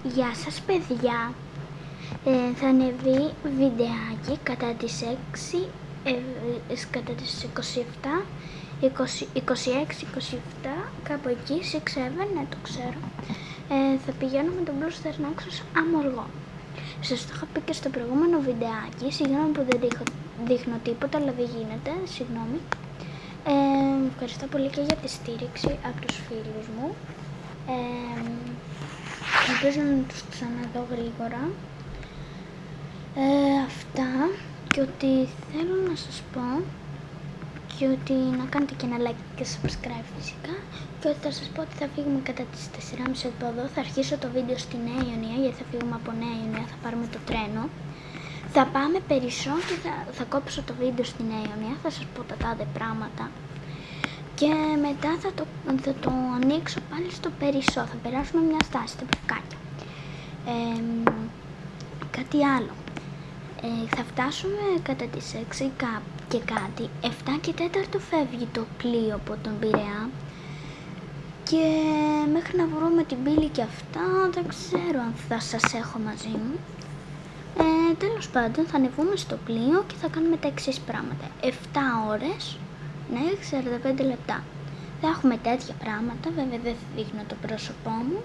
Γεια σας παιδιά, θα ανεβεί βιντεάκι κατά τις 6, κατά τις 27, 26, 27, κάπου εκεί, 6-7, ναι το ξέρω. Θα πηγαίνω με τον Blue Star Nexus Amorgo. Σας το είχα πει και στο προηγούμενο βιντεάκι, συγγνώμη που δεν δείχνω τίποτα, αλλά δεν γίνεται, συγγνώμη. Ευχαριστώ πολύ και για τη στήριξη από τους φίλους μου. Ελπίζω να τους ξαναδώ γρήγορα. Αυτά, και ότι θέλω να σας πω και ότι να κάνετε και ένα like και subscribe φυσικά, και ότι θα σας πω ότι θα φύγουμε κατά τις 4.30 από εδώ. Θα αρχίσω το βίντεο στη Νέα Ιωνία, γιατί θα φύγουμε από Νέα Ιωνία, θα πάρουμε το τρένο. Θα πάμε Περισσό και θα κόψω το βίντεο στη Νέα Ιωνία, θα σας πω τα τάδε πράγματα. Και μετά θα το ανοίξω πάλι στο Περισσό, θα περάσουμε μια στάση, τα μπρικάκια. Κάτι άλλο. Θα φτάσουμε κατά τις 6 και κάτι, 7 και 4 φεύγει το πλοίο από τον Πειραιά. Και μέχρι να βρούμε την πύλη και αυτά, δεν ξέρω αν θα σας έχω μαζί μου. Τέλος πάντων, θα ανεβούμε στο πλοίο και θα κάνουμε τα εξής πράγματα. 7 ώρες, ναι, 45 λεπτά. Θα έχουμε τέτοια πράγματα, βέβαια δεν θα δείχνω το πρόσωπό μου.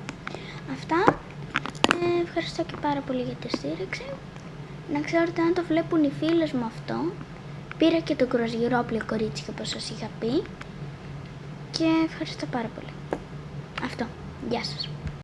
Αυτά, ευχαριστώ και πάρα πολύ για τη στήριξη. Να ξέρετε, αν το βλέπουν οι φίλες μου αυτό, πήρα και το κρουαζιερόπλαιο κορίτσι όπως σας είχα πει. Και ευχαριστώ πάρα πολύ. Αυτό, γεια σας.